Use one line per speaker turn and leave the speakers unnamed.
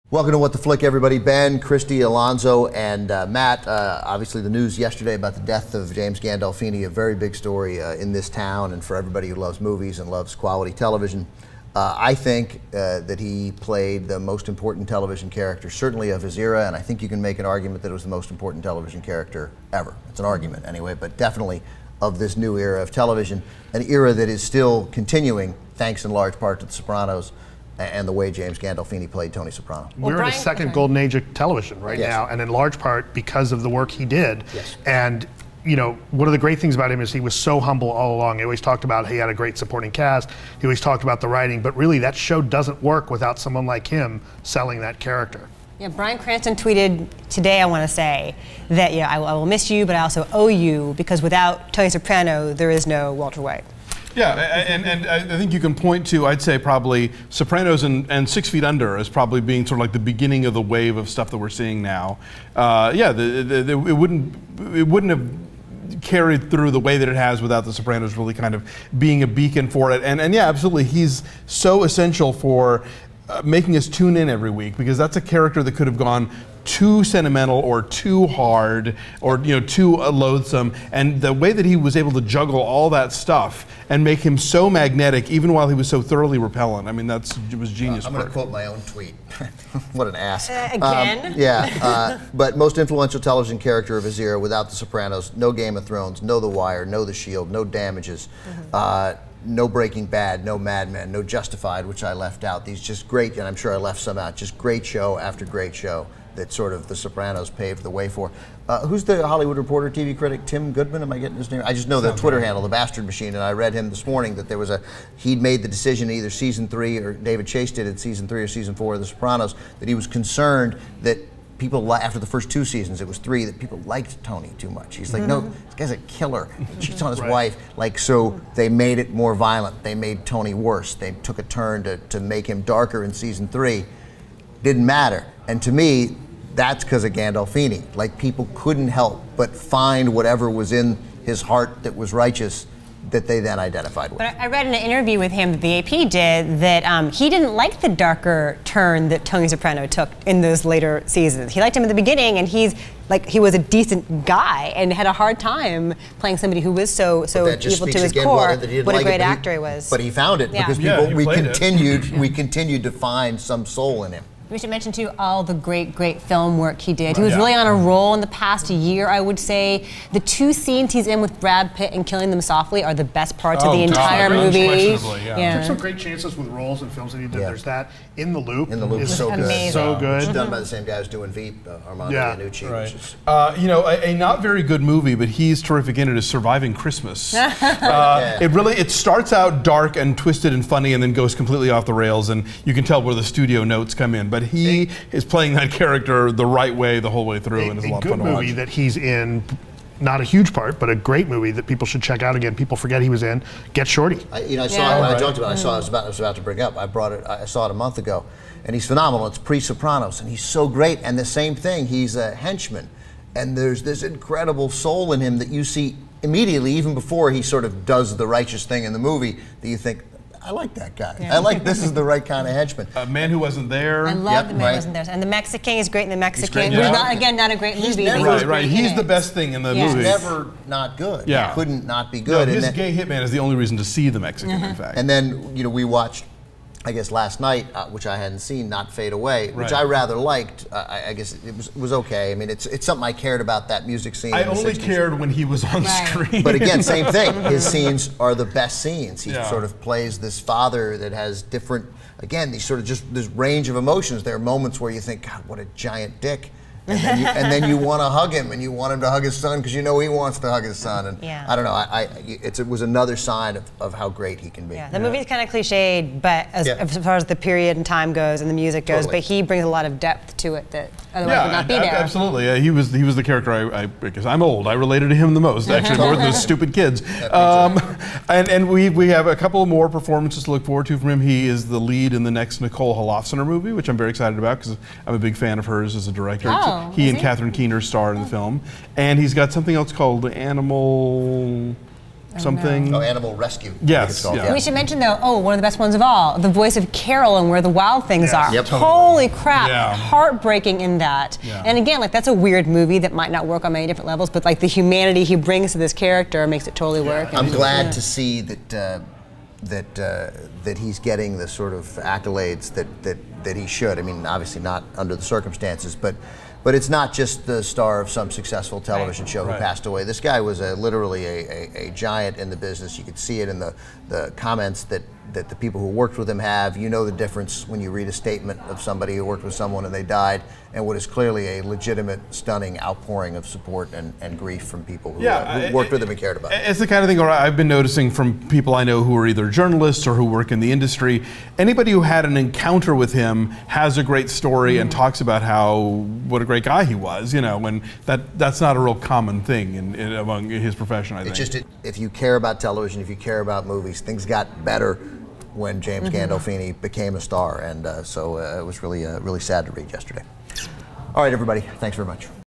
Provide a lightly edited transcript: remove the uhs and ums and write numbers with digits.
Welcome to What the Flick, everybody. Ben, Christy, Alonso, and Matt. Obviously, the news yesterday about the death of James Gandolfini, a very big story in this town and for everybody who loves movies and loves quality television. I think that he played the most important television character, certainly of his era, and I think you can make an argument that it was the most important television character ever. It's an argument anyway, but definitely of this new era of television, an era that is still continuing, thanks in large part to The Sopranos and the way James Gandolfini played Tony Soprano.
We're in a second golden age of television right now, and in large part because of the work he did. And you know, one of the great things about him is he was so humble all along. He always talked about he had a great supporting cast. He always talked about the writing, but really that show doesn't work without someone like him selling that character.
Yeah, Bryan Cranston tweeted today, I want to say, that I will miss you, but I also owe you, because without Tony Soprano, there is no Walter White.
Yeah, and I think you can point to, I'd say probably Sopranos and 6 Feet Under as probably being sort of like the beginning of the wave of stuff that we're seeing now. Yeah, it wouldn't have carried through the way that it has without the Sopranos really kind of being a beacon for it. And yeah, absolutely, he's so essential for making us tune in every week, because that's a character that could have gone too sentimental or too hard or too loathsome, and the way that he was able to juggle all that stuff and make him so magnetic even while he was so thoroughly repellent. I mean, it was genius.
I'm going to quote my own tweet. What an ass.
Again?
But most influential television character of his era without The Sopranos, no Game of Thrones, no The Wire, no The Shield, no Damages, no Breaking Bad, no Mad Men, no Justified, which I left out. These just great, and I'm sure I left some out, just great show after great show that sort of The Sopranos paved the way for. Who's the Hollywood Reporter TV critic? Tim Goodman, am I getting his name? I just know the Twitter handle, the Bastard Machine, and I read him this morning that there was he'd made the decision either season 3 or David Chase did it season 3 or season 4 of The Sopranos, that he was concerned that people, after the first 2 seasons, it was 3, that people liked Tony too much. He's like, no, this guy's a killer. He cheats on his wife. Like, so they made it more violent. They made Tony worse. They took a turn to make him darker in season 3. Didn't matter. And to me, that's because of Gandolfini. Like, people couldn't help but find whatever was in his heart that was righteous that they then identified with.
But I read in an interview with him that the AP did that he didn't like the darker turn that Tony Soprano took in those later seasons. He liked him at the beginning, and he was a decent guy and had a hard time playing somebody who was so evil to his core. What a great actor he was.
But he found it because we continued to find some soul in him.
We should mention, too, all the great film work he did. He was really on a roll in the past year, I would say. The 2 scenes he's in with Brad Pitt and Killing Them Softly are the best parts of the entire movie.
He took some great chances with roles in films that he did. There's that In the Loop.
In the Loop is so
amazing.
So good.
It's done by the same guy who's doing Veep, Armando Iannucci.
Right. Which is a not very good movie, but he's terrific in it, is Surviving Christmas. It starts out dark and twisted and funny, and then goes completely off the rails, and you can tell where the studio notes come in. But he is playing that character the right way the whole way through, and it's a lot of fun to watch.
A good movie that he's in, not a huge part, but a great movie that people should check out again. People forget he was in. Get Shorty.
I saw it when I joked about it. I was about to bring up. I saw it a month ago, and he's phenomenal. It's pre-Sopranos, and he's so great. And the same thing, he's a henchman, and there's this incredible soul in him that you see immediately, even before he sort of does the righteous thing in the movie, that you think, I like that guy. I like, this is the right kind of henchman.
A Man Who Wasn't There.
I love The Man Who Wasn't There. And The Mexican is great in The Mexican.
He's
not a great movie.
He's the best thing in the movie.
He's never not good. He couldn't not be good.
No, his gay hitman is the only reason to see The Mexican, in fact.
And then, we watched, I guess last night, which I hadn't seen, Not Fade Away, which I rather liked. I guess it was okay. I mean, it's something I cared about, that music scene.
I only cared when he was on screen.
But again, same thing. His scenes are the best scenes. He sort of plays this father that has different, again, these sort of just this range of emotions. There are moments where you think, God, what a giant dick. And then you want to hug him, and you want him to hug his son because you know he wants to hug his son. And I don't know. It was another sign of how great he can be.
The movie's kind of cliched, but as far as the period and time goes and the music goes, but he brings a lot of depth to it that otherwise would not be there.
Absolutely. He was the character. Because I'm old, I related to him the most, actually, more than those stupid kids. And we have a couple more performances to look forward to from him. He is the lead in the next Nicole Holofcener movie, which I'm very excited about because I'm a big fan of hers as a director. He and Catherine Keener star in the film, and he's got something else called Animal. something.
Oh, Animal Rescue.
Yes,
Called,
yeah.
We should mention, though, one of the best ones of all, the voice of Carol and Where the Wild Things Are.
Yep.
Holy crap,
Yeah.
heartbreaking in that.
Yeah.
And again, like, that's a weird movie that might not work on many different levels, but like the humanity he brings to this character makes it totally work.
I'm glad to see that that he's getting the sort of accolades that he should. I mean, obviously not under the circumstances, but it's not just the star of some successful television show who passed away. This guy was literally a giant in the business. You could see it in the comments that the people who worked with him have. You know the difference when you read a statement of somebody who worked with someone and they died, and what is clearly a legitimate, stunning outpouring of support and grief from people who worked with him and cared about him.
It's the kind of thing where I've been noticing from people I know who are either journalists or who work in the industry. Anybody who had an encounter with him has a great story and talks about what a great guy he was, you know, and that's not a real common thing among his profession, I think.
It's just, if you care about television, if you care about movies, things got better when James Gandolfini became a star, and so it was really sad to read yesterday. All right, everybody, thanks very much.